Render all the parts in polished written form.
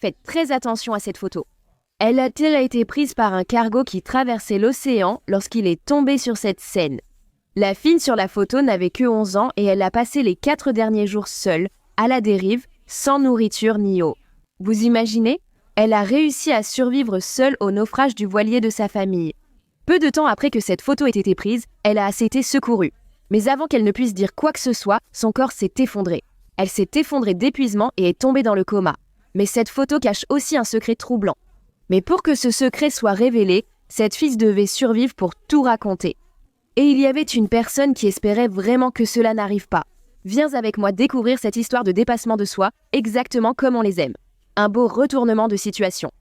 Faites très attention à cette photo. Elle a-t-elle été prise par un cargo qui traversait l'océan lorsqu'il est tombé sur cette scène? La fille sur la photo n'avait que 11 ans et elle a passé les 4 derniers jours seule, à la dérive, sans nourriture ni eau. Vous imaginez? Elle a réussi à survivre seule au naufrage du voilier de sa famille. Peu de temps après que cette photo ait été prise, elle a été secourue. Mais avant qu'elle ne puisse dire quoi que ce soit, son corps s'est effondré. Elle s'est effondrée d'épuisement et est tombée dans le coma. Mais cette photo cache aussi un secret troublant. Mais pour que ce secret soit révélé, cette fille devait survivre pour tout raconter. Et il y avait une personne qui espérait vraiment que cela n'arrive pas. Viens avec moi découvrir cette histoire de dépassement de soi, exactement comme on les aime. Un beau retournement de situation.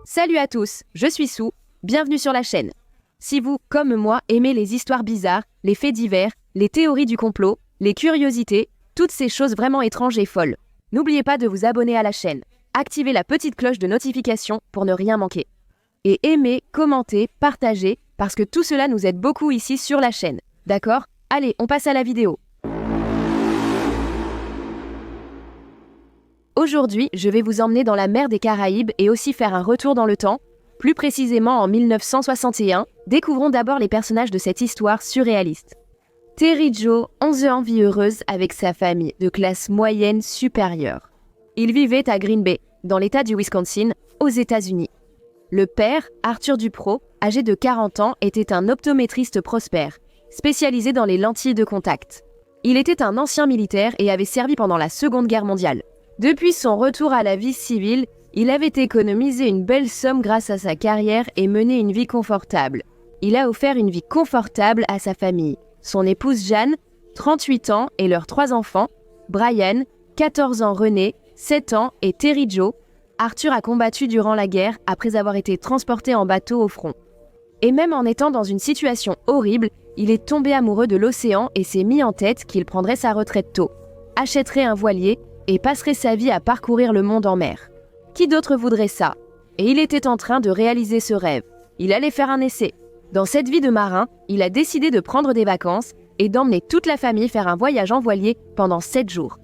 Salut à tous, je suis Sue, bienvenue sur la chaîne. Si vous, comme moi, aimez les histoires bizarres, les faits divers, les théories du complot, les curiosités, toutes ces choses vraiment étranges et folles, n'oubliez pas de vous abonner à la chaîne, activez la petite cloche de notification pour ne rien manquer. Et aimez, commentez, partagez, parce que tout cela nous aide beaucoup ici sur la chaîne. D'accord? Allez, on passe à la vidéo. Aujourd'hui, je vais vous emmener dans la mer des Caraïbes et aussi faire un retour dans le temps, plus précisément en 1961. Découvrons d'abord les personnages de cette histoire surréaliste. Terry Joe, 11 ans, vie heureuse avec sa famille de classe moyenne supérieure. Il vivait à Green Bay, dans l'état du Wisconsin, aux États-Unis. Le père, Arthur Duprot, âgé de 40 ans, était un optométriste prospère, spécialisé dans les lentilles de contact. Il était un ancien militaire et avait servi pendant la Seconde Guerre mondiale. Depuis son retour à la vie civile, il avait économisé une belle somme grâce à sa carrière et mené une vie confortable. Il a offert une vie confortable à sa famille. Son épouse Jeanne, 38 ans, et leurs 3 enfants, Brian, 14 ans, René, 7 ans, et Terry Joe. Arthur a combattu durant la guerre après avoir été transporté en bateau au front. Et même en étant dans une situation horrible, il est tombé amoureux de l'océan et s'est mis en tête qu'il prendrait sa retraite tôt, achèterait un voilier et passerait sa vie à parcourir le monde en mer. Qui d'autre voudrait ça? Et il était en train de réaliser ce rêve. Il allait faire un essai. Dans cette vie de marin, il a décidé de prendre des vacances et d'emmener toute la famille faire un voyage en voilier pendant 7 jours,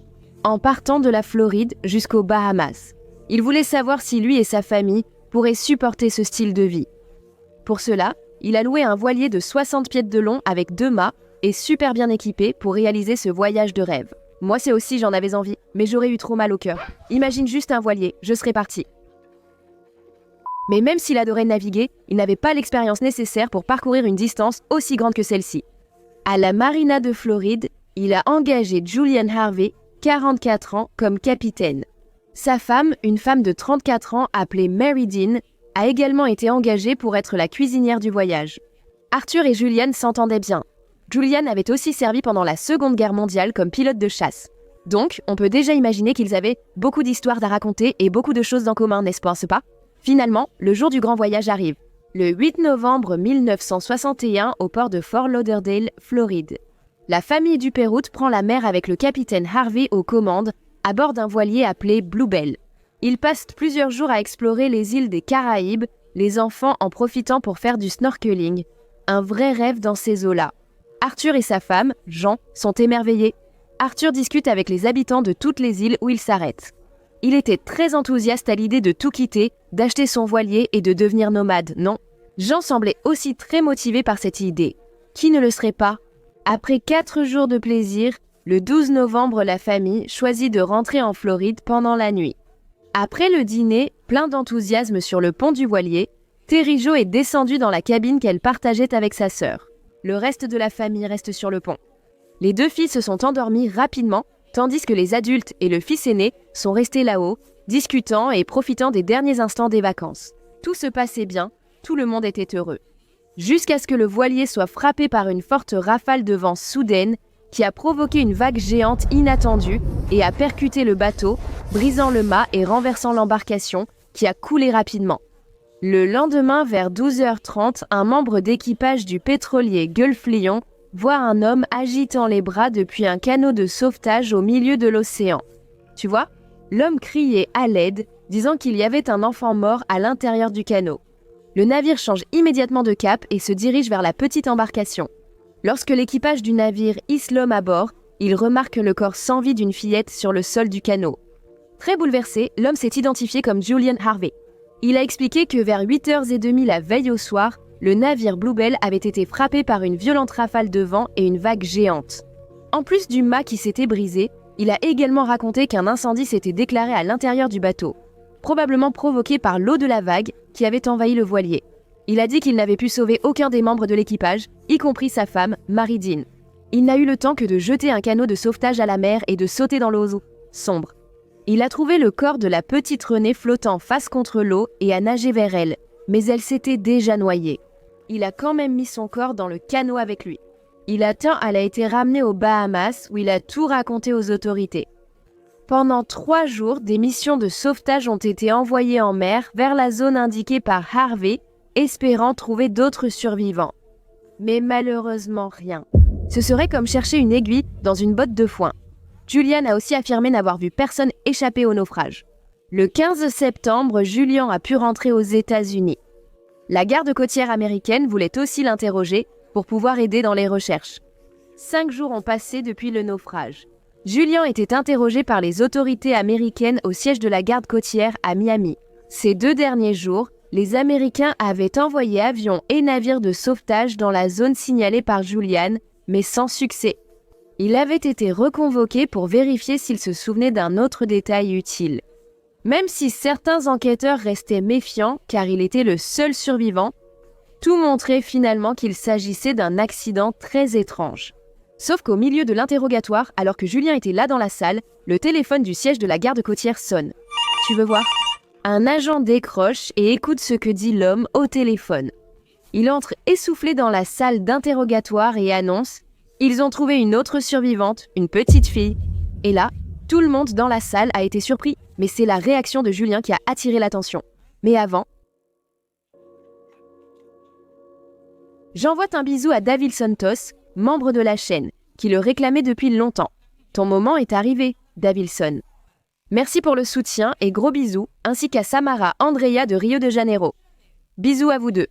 en partant de la Floride jusqu'aux Bahamas. Il voulait savoir si lui et sa famille pourraient supporter ce style de vie. Pour cela, il a loué un voilier de 60 pieds de long avec 2 mâts et super bien équipé pour réaliser ce voyage de rêve. Moi c'est aussi j'en avais envie, mais j'aurais eu trop mal au cœur. Imagine juste un voilier, je serais partie. Mais même s'il adorait naviguer, il n'avait pas l'expérience nécessaire pour parcourir une distance aussi grande que celle-ci. À la Marina de Floride, il a engagé Julian Harvey, 44 ans, comme capitaine. Sa femme, une femme de 34 ans appelée Mary Dean, a également été engagée pour être la cuisinière du voyage. Arthur et Julian s'entendaient bien. Julian avait aussi servi pendant la Seconde Guerre mondiale comme pilote de chasse. Donc, on peut déjà imaginer qu'ils avaient beaucoup d'histoires à raconter et beaucoup de choses en commun, n'est-ce pas? Finalement, le jour du grand voyage arrive. Le 8 novembre 1961 au port de Fort Lauderdale, Floride. La famille Duperrout prend la mer avec le capitaine Harvey aux commandes, à bord d'un voilier appelé Bluebell. Ils passent plusieurs jours à explorer les îles des Caraïbes, les enfants en profitant pour faire du snorkeling. Un vrai rêve dans ces eaux-là. Arthur et sa femme, Jean, sont émerveillés. Arthur discute avec les habitants de toutes les îles où il s'arrête. Il était très enthousiaste à l'idée de tout quitter, d'acheter son voilier et de devenir nomade, non? Jean semblait aussi très motivé par cette idée. Qui ne le serait pas? Après 4 jours de plaisir, le 12 novembre, la famille choisit de rentrer en Floride pendant la nuit. Après le dîner, plein d'enthousiasme sur le pont du voilier, Terry Joe est descendu dans la cabine qu'elle partageait avec sa sœur. Le reste de la famille reste sur le pont. Les 2 filles se sont endormies rapidement, tandis que les adultes et le fils aîné sont restés là-haut, discutant et profitant des derniers instants des vacances. Tout se passait bien, tout le monde était heureux. Jusqu'à ce que le voilier soit frappé par une forte rafale de vent soudaine qui a provoqué une vague géante inattendue et a percuté le bateau, brisant le mât et renversant l'embarcation qui a coulé rapidement. Le lendemain, vers 12h30, un membre d'équipage du pétrolier Gulf Lion voit un homme agitant les bras depuis un canot de sauvetage au milieu de l'océan. Tu vois, l'homme criait à l'aide, disant qu'il y avait un enfant mort à l'intérieur du canot. Le navire change immédiatement de cap et se dirige vers la petite embarcation. Lorsque l'équipage du navire hisse l'homme à bord, il remarque le corps sans vie d'une fillette sur le sol du canot. Très bouleversé, l'homme s'est identifié comme Julian Harvey. Il a expliqué que vers 8h30 la veille au soir, le navire Bluebell avait été frappé par une violente rafale de vent et une vague géante. En plus du mât qui s'était brisé, il a également raconté qu'un incendie s'était déclaré à l'intérieur du bateau, probablement provoqué par l'eau de la vague qui avait envahi le voilier. Il a dit qu'il n'avait pu sauver aucun des membres de l'équipage, y compris sa femme, Mary Dean. Il n'a eu le temps que de jeter un canot de sauvetage à la mer et de sauter dans l'eau sombre. Il a trouvé le corps de la petite Renée flottant face contre l'eau et a nagé vers elle, mais elle s'était déjà noyée. Il a quand même mis son corps dans le canot avec lui. Elle a été ramenée aux Bahamas où il a tout raconté aux autorités. Pendant 3 jours, des missions de sauvetage ont été envoyées en mer vers la zone indiquée par Harvey, espérant trouver d'autres survivants. Mais malheureusement rien. Ce serait comme chercher une aiguille dans une botte de foin. Julian a aussi affirmé n'avoir vu personne échapper au naufrage. Le 15 septembre, Julian a pu rentrer aux États-Unis. La garde côtière américaine voulait aussi l'interroger pour pouvoir aider dans les recherches. 5 jours ont passé depuis le naufrage. Julian était interrogé par les autorités américaines au siège de la garde côtière à Miami. Ces 2 derniers jours, les Américains avaient envoyé avions et navires de sauvetage dans la zone signalée par Julian, mais sans succès. Il avait été reconvoqué pour vérifier s'il se souvenait d'un autre détail utile. Même si certains enquêteurs restaient méfiants car il était le seul survivant, tout montrait finalement qu'il s'agissait d'un accident très étrange. Sauf qu'au milieu de l'interrogatoire, alors que Julien était là dans la salle, le téléphone du siège de la garde côtière sonne. Tu veux voir ? Un agent décroche et écoute ce que dit l'homme au téléphone. Il entre essoufflé dans la salle d'interrogatoire et annonce « Ils ont trouvé une autre survivante, une petite fille. » Et là, tout le monde dans la salle a été surpris, mais c'est la réaction de Julien qui a attiré l'attention. Mais avant... J'envoie un bisou à David Santos, membre de la chaîne, qui le réclamait depuis longtemps. Ton moment est arrivé, Davilson. Merci pour le soutien et gros bisous, ainsi qu'à Samara Andrea de Rio de Janeiro. Bisous à vous deux.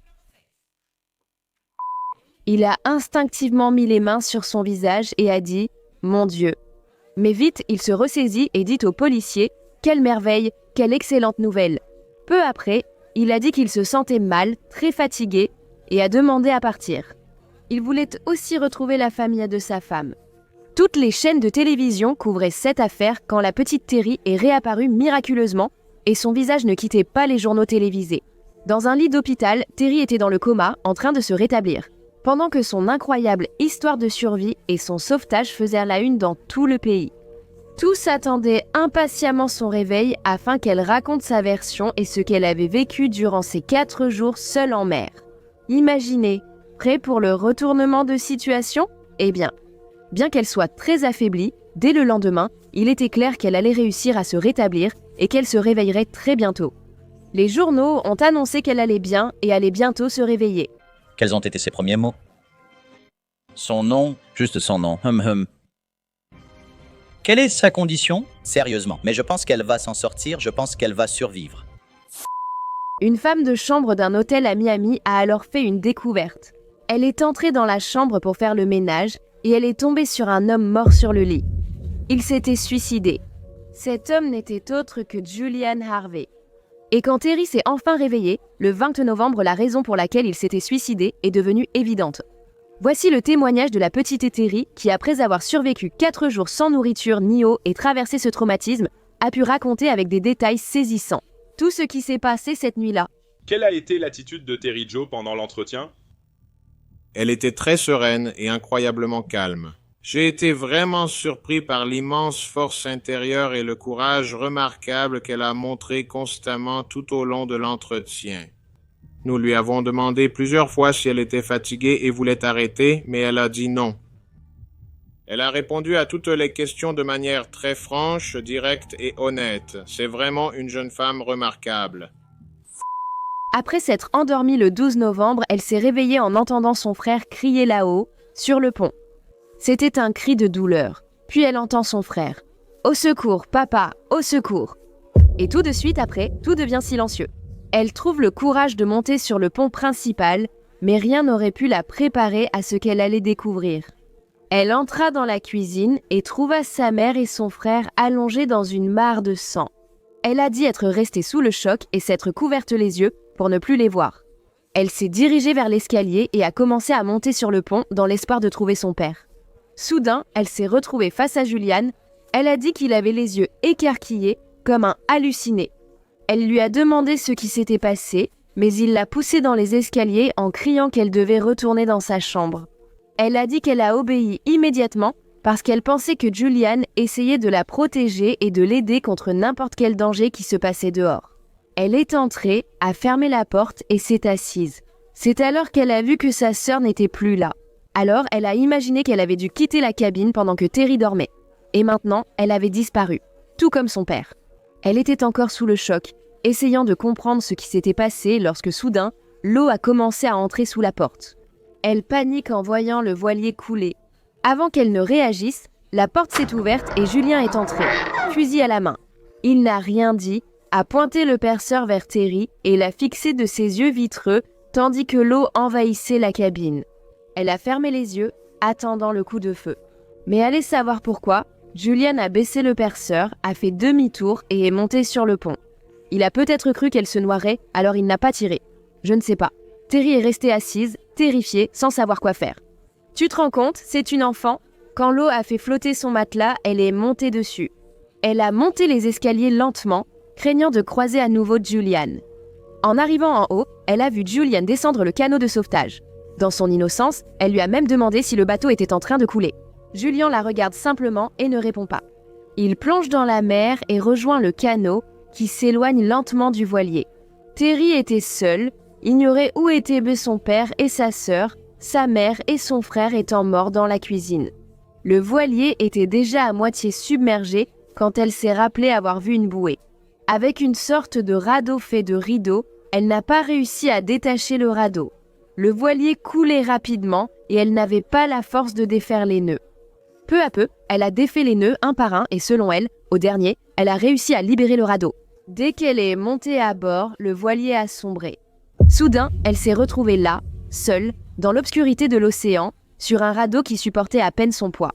Il a instinctivement mis les mains sur son visage et a dit « Mon Dieu ». Mais vite, il se ressaisit et dit au policier « Quelle merveille, quelle excellente nouvelle ». Peu après, il a dit qu'il se sentait mal, très fatigué, et a demandé à partir. Il voulait aussi retrouver la famille de sa femme. Toutes les chaînes de télévision couvraient cette affaire quand la petite Terry est réapparue miraculeusement et son visage ne quittait pas les journaux télévisés. Dans un lit d'hôpital, Terry était dans le coma, en train de se rétablir, pendant que son incroyable histoire de survie et son sauvetage faisaient la une dans tout le pays. Tous attendaient impatiemment son réveil afin qu'elle raconte sa version et ce qu'elle avait vécu durant ces 4 jours seule en mer. Imaginez, prêt pour le retournement de situation ? Eh bien qu'elle soit très affaiblie, dès le lendemain, il était clair qu'elle allait réussir à se rétablir et qu'elle se réveillerait très bientôt. Les journaux ont annoncé qu'elle allait bien et allait bientôt se réveiller. Quels ont été ses premiers mots? Son nom, juste son nom, Quelle est sa condition? Sérieusement, mais je pense qu'elle va s'en sortir, je pense qu'elle va survivre. Une femme de chambre d'un hôtel à Miami a alors fait une découverte. Elle est entrée dans la chambre pour faire le ménage et elle est tombée sur un homme mort sur le lit. Il s'était suicidé. Cet homme n'était autre que Julian Harvey. Et quand Terry s'est enfin réveillé, le 20 novembre, la raison pour laquelle il s'était suicidé est devenue évidente. Voici le témoignage de la petite Terry qui, après avoir survécu 4 jours sans nourriture ni eau et traversé ce traumatisme, a pu raconter avec des détails saisissants tout ce qui s'est passé cette nuit-là. Quelle a été l'attitude de Terry Jo pendant l'entretien? Elle était très sereine et incroyablement calme. J'ai été vraiment surpris par l'immense force intérieure et le courage remarquable qu'elle a montré constamment tout au long de l'entretien. Nous lui avons demandé plusieurs fois si elle était fatiguée et voulait arrêter, mais elle a dit non. Elle a répondu à toutes les questions de manière très franche, directe et honnête. C'est vraiment une jeune femme remarquable. Après s'être endormie le 12 novembre, elle s'est réveillée en entendant son frère crier là-haut, sur le pont. C'était un cri de douleur. Puis elle entend son frère. « Au secours, papa, au secours !» Et tout de suite après, tout devient silencieux. Elle trouve le courage de monter sur le pont principal, mais rien n'aurait pu la préparer à ce qu'elle allait découvrir. Elle entra dans la cuisine et trouva sa mère et son frère allongés dans une mare de sang. Elle a dit être restée sous le choc et s'être couverte les yeux pour ne plus les voir. Elle s'est dirigée vers l'escalier et a commencé à monter sur le pont dans l'espoir de trouver son père. Soudain, elle s'est retrouvée face à Julian. Elle a dit qu'il avait les yeux écarquillés comme un halluciné. Elle lui a demandé ce qui s'était passé, mais il l'a poussée dans les escaliers en criant qu'elle devait retourner dans sa chambre. Elle a dit qu'elle a obéi immédiatement parce qu'elle pensait que Julian essayait de la protéger et de l'aider contre n'importe quel danger qui se passait dehors. Elle est entrée, a fermé la porte et s'est assise. C'est alors qu'elle a vu que sa sœur n'était plus là. Alors, elle a imaginé qu'elle avait dû quitter la cabine pendant que Terry dormait. Et maintenant, elle avait disparu, tout comme son père. Elle était encore sous le choc, essayant de comprendre ce qui s'était passé lorsque soudain, l'eau a commencé à entrer sous la porte. Elle panique en voyant le voilier couler. Avant qu'elle ne réagisse, la porte s'est ouverte et Julien est entré, fusil à la main. Il n'a rien dit, a pointé le perceur vers Terry et l'a fixé de ses yeux vitreux, tandis que l'eau envahissait la cabine. Elle a fermé les yeux, attendant le coup de feu. Mais allez savoir pourquoi, Julian a baissé le perceur, a fait demi-tour et est monté sur le pont. Il a peut-être cru qu'elle se noierait, alors il n'a pas tiré. Je ne sais pas. Terry est restée assise, terrifiée, sans savoir quoi faire. Tu te rends compte, c'est une enfant. Quand l'eau a fait flotter son matelas, elle est montée dessus. Elle a monté les escaliers lentement, craignant de croiser à nouveau Julian. En arrivant en haut, elle a vu Julian descendre le canot de sauvetage. Dans son innocence, elle lui a même demandé si le bateau était en train de couler. Julian la regarde simplement et ne répond pas. Il plonge dans la mer et rejoint le canot qui s'éloigne lentement du voilier. Terry était seul, ignorait où étaient son père et sa sœur, sa mère et son frère étant morts dans la cuisine. Le voilier était déjà à moitié submergé quand elle s'est rappelée avoir vu une bouée. Avec une sorte de radeau fait de rideaux, elle n'a pas réussi à détacher le radeau. Le voilier coulait rapidement et elle n'avait pas la force de défaire les nœuds. Peu à peu, elle a défait les nœuds un par un et selon elle, au dernier, elle a réussi à libérer le radeau. Dès qu'elle est montée à bord, le voilier a sombré. Soudain, elle s'est retrouvée là, seule, dans l'obscurité de l'océan, sur un radeau qui supportait à peine son poids.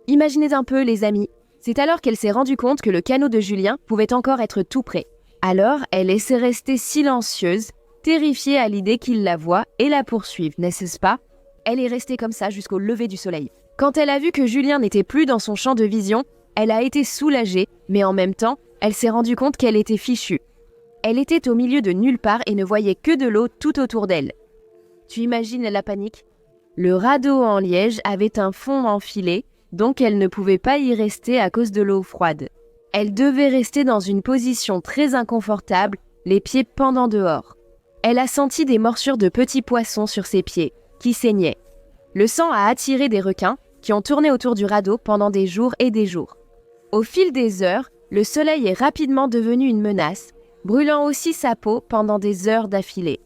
Imaginez un peu, les amis. C'est alors qu'elle s'est rendue compte que le canot de Julien pouvait encore être tout près. Alors, elle est restée silencieuse, terrifiée à l'idée qu'il la voie et la poursuive, n'est-ce pas? Elle est restée comme ça jusqu'au lever du soleil. Quand elle a vu que Julien n'était plus dans son champ de vision, elle a été soulagée, mais en même temps, elle s'est rendue compte qu'elle était fichue. Elle était au milieu de nulle part et ne voyait que de l'eau tout autour d'elle. Tu imagines la panique? Le radeau en liège avait un fond enfilé, donc elle ne pouvait pas y rester à cause de l'eau froide. Elle devait rester dans une position très inconfortable, les pieds pendant dehors. Elle a senti des morsures de petits poissons sur ses pieds, qui saignaient. Le sang a attiré des requins, qui ont tourné autour du radeau pendant des jours et des jours. Au fil des heures, le soleil est rapidement devenu une menace, brûlant aussi sa peau pendant des heures d'affilée.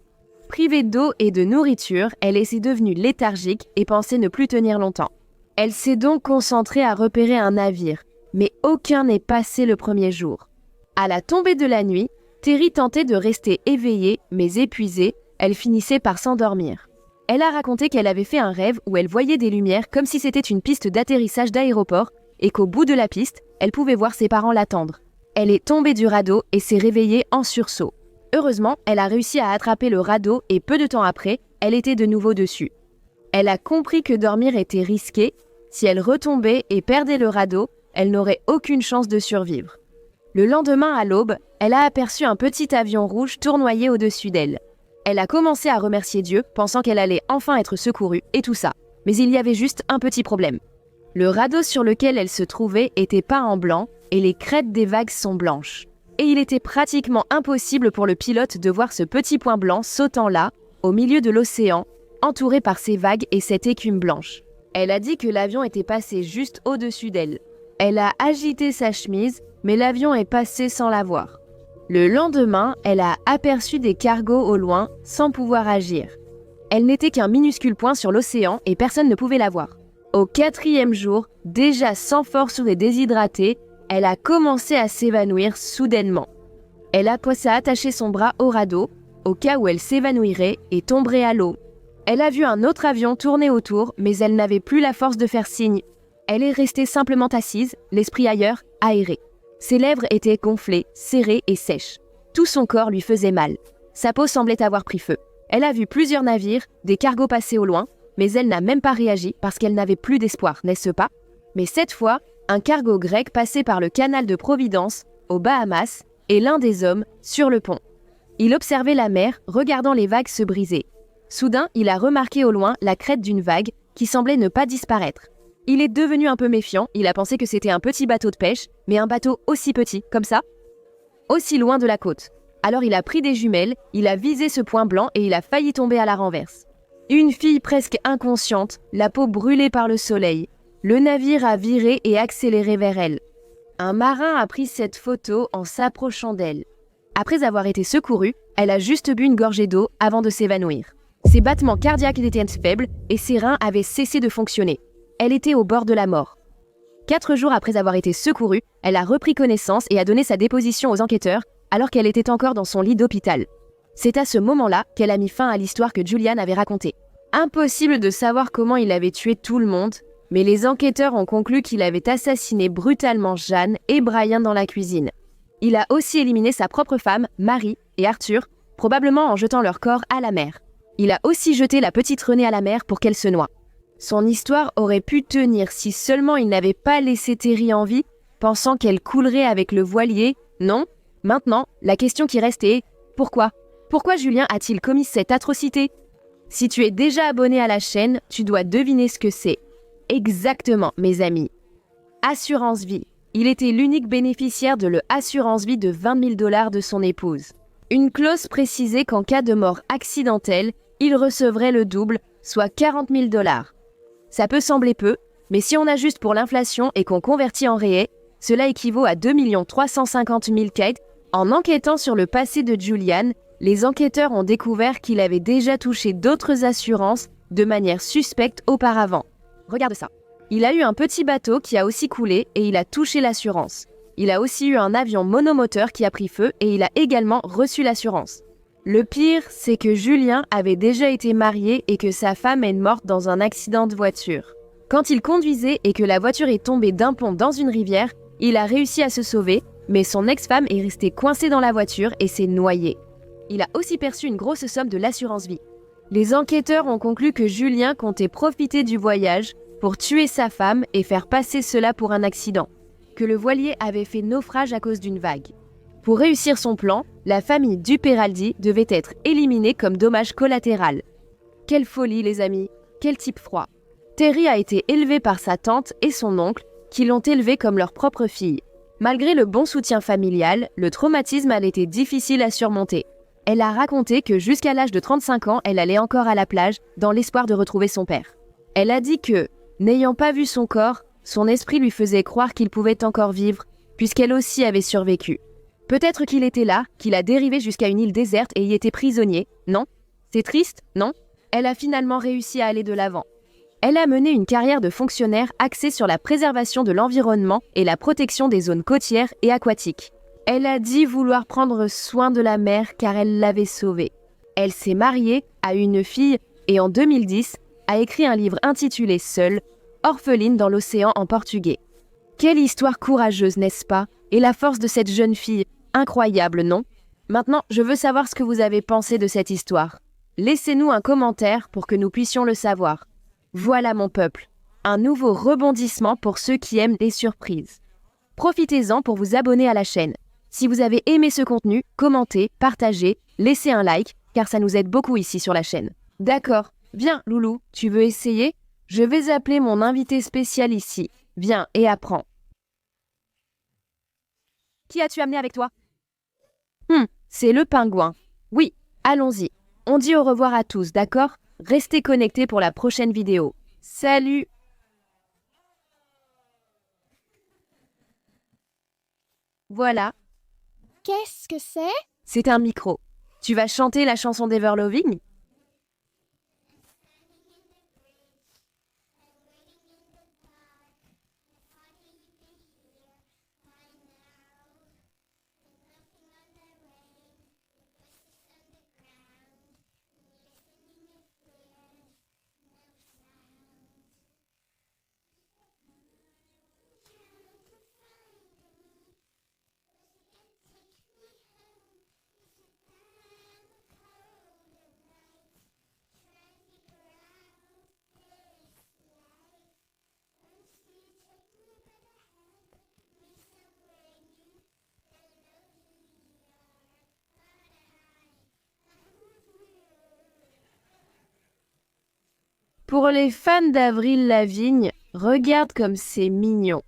Privée d'eau et de nourriture, elle est devenue léthargique et pensait ne plus tenir longtemps. Elle s'est donc concentrée à repérer un navire, mais aucun n'est passé le premier jour. À la tombée de la nuit, Terry tentait de rester éveillée, mais épuisée, elle finissait par s'endormir. Elle a raconté qu'elle avait fait un rêve où elle voyait des lumières comme si c'était une piste d'atterrissage d'aéroport et qu'au bout de la piste, elle pouvait voir ses parents l'attendre. Elle est tombée du radeau et s'est réveillée en sursaut. Heureusement, elle a réussi à attraper le radeau et peu de temps après, elle était de nouveau dessus. Elle a compris que dormir était risqué. Si elle retombait et perdait le radeau, elle n'aurait aucune chance de survivre. Le lendemain à l'aube, elle a aperçu un petit avion rouge tournoyer au-dessus d'elle. Elle a commencé à remercier Dieu, pensant qu'elle allait enfin être secourue et tout ça. Mais il y avait juste un petit problème. Le radeau sur lequel elle se trouvait était peint en blanc et les crêtes des vagues sont blanches. Et il était pratiquement impossible pour le pilote de voir ce petit point blanc sautant là, au milieu de l'océan, entouré par ces vagues et cette écume blanche. Elle a dit que l'avion était passé juste au-dessus d'elle. Elle a agité sa chemise, mais l'avion est passé sans la voir. Le lendemain, elle a aperçu des cargos au loin, sans pouvoir agir. Elle n'était qu'un minuscule point sur l'océan et personne ne pouvait la voir. Au 4e jour, déjà sans force et déshydratée, elle a commencé à s'évanouir soudainement. Elle a pensé à attacher son bras au radeau, au cas où elle s'évanouirait et tomberait à l'eau. Elle a vu un autre avion tourner autour, mais elle n'avait plus la force de faire signe. Elle est restée simplement assise, l'esprit ailleurs, aérée. Ses lèvres étaient gonflées, serrées et sèches. Tout son corps lui faisait mal. Sa peau semblait avoir pris feu. Elle a vu plusieurs navires, des cargos passer au loin, mais elle n'a même pas réagi parce qu'elle n'avait plus d'espoir, n'est-ce pas? Mais cette fois, un cargo grec passait par le canal de Providence, aux Bahamas, et l'un des hommes, sur le pont. Il observait la mer, regardant les vagues se briser. Soudain, il a remarqué au loin la crête d'une vague qui semblait ne pas disparaître. Il est devenu un peu méfiant, il a pensé que c'était un petit bateau de pêche, mais un bateau aussi petit, comme ça, aussi loin de la côte. Alors il a pris des jumelles, il a visé ce point blanc et il a failli tomber à la renverse. Une fille presque inconsciente, la peau brûlée par le soleil. Le navire a viré et accéléré vers elle. Un marin a pris cette photo en s'approchant d'elle. Après avoir été secourue, elle a juste bu une gorgée d'eau avant de s'évanouir. Ses battements cardiaques étaient faibles et ses reins avaient cessé de fonctionner. Elle était au bord de la mort. 4 jours après avoir été secourue, elle a repris connaissance et a donné sa déposition aux enquêteurs alors qu'elle était encore dans son lit d'hôpital. C'est à ce moment-là qu'elle a mis fin à l'histoire que Julian avait racontée. Impossible de savoir comment il avait tué tout le monde, mais les enquêteurs ont conclu qu'il avait assassiné brutalement Jeanne et Brian dans la cuisine. Il a aussi éliminé sa propre femme, Marie, et Arthur, probablement en jetant leur corps à la mer. Il a aussi jeté la petite Renée à la mer pour qu'elle se noie. Son histoire aurait pu tenir si seulement il n'avait pas laissé Terry en vie, pensant qu'elle coulerait avec le voilier, non? Maintenant, la question qui reste est « Pourquoi ? Pourquoi Julien a-t-il commis cette atrocité ?» Si tu es déjà abonné à la chaîne, tu dois deviner ce que c'est. Exactement, mes amis. Assurance vie. Il était l'unique bénéficiaire de l'assurance vie de 20 000 $ de son épouse. Une clause précisait qu'en cas de mort accidentelle, il recevrait le double, soit 40 000 $. Ça peut sembler peu, mais si on ajuste pour l'inflation et qu'on convertit en réel, cela équivaut à 2 350 000 $. En enquêtant sur le passé de Julian, les enquêteurs ont découvert qu'il avait déjà touché d'autres assurances de manière suspecte auparavant. Regarde ça. Il a eu un petit bateau qui a aussi coulé et il a touché l'assurance. Il a aussi eu un avion monomoteur qui a pris feu et il a également reçu l'assurance. Le pire, c'est que Julien avait déjà été marié et que sa femme est morte dans un accident de voiture. Quand il conduisait et que la voiture est tombée d'un pont dans une rivière, il a réussi à se sauver, mais son ex-femme est restée coincée dans la voiture et s'est noyée. Il a aussi perçu une grosse somme de l'assurance vie. Les enquêteurs ont conclu que Julien comptait profiter du voyage pour tuer sa femme et faire passer cela pour un accident, que le voilier avait fait naufrage à cause d'une vague. Pour réussir son plan, la famille Duperaldi devait être éliminée comme dommage collatéral. Quelle folie, les amis, quel type froid. Terry a été élevée par sa tante et son oncle, qui l'ont élevée comme leur propre fille. Malgré le bon soutien familial, le traumatisme a été difficile à surmonter. Elle a raconté que jusqu'à l'âge de 35 ans, elle allait encore à la plage dans l'espoir de retrouver son père. Elle a dit que, n'ayant pas vu son corps, son esprit lui faisait croire qu'il pouvait encore vivre, puisqu'elle aussi avait survécu. Peut-être qu'il était là, qu'il a dérivé jusqu'à une île déserte et y était prisonnier, non? C'est triste, non? Elle a finalement réussi à aller de l'avant. Elle a mené une carrière de fonctionnaire axée sur la préservation de l'environnement et la protection des zones côtières et aquatiques. Elle a dit vouloir prendre soin de la mer car elle l'avait sauvée. Elle s'est mariée, a eu une fille et en 2010 a écrit un livre intitulé Seule, orpheline dans l'océan en portugais. Quelle histoire courageuse, n'est-ce pas? Et la force de cette jeune fille, incroyable, non? Maintenant, je veux savoir ce que vous avez pensé de cette histoire. Laissez-nous un commentaire pour que nous puissions le savoir. Voilà mon peuple, un nouveau rebondissement pour ceux qui aiment les surprises. Profitez-en pour vous abonner à la chaîne. Si vous avez aimé ce contenu, commentez, partagez, laissez un like, car ça nous aide beaucoup ici sur la chaîne. D'accord, viens Loulou, tu veux essayer? Je vais appeler mon invité spécial ici. Viens et apprends. Qui as-tu amené avec toi? C'est le pingouin. Oui, allons-y. On dit au revoir à tous, d'accord? Restez connectés pour la prochaine vidéo. Salut! Voilà, Qu'est-ce que c'est? c'est un micro. Tu vas chanter la chanson d'Everloving? Pour les fans d'Avril Lavigne, regarde comme c'est mignon.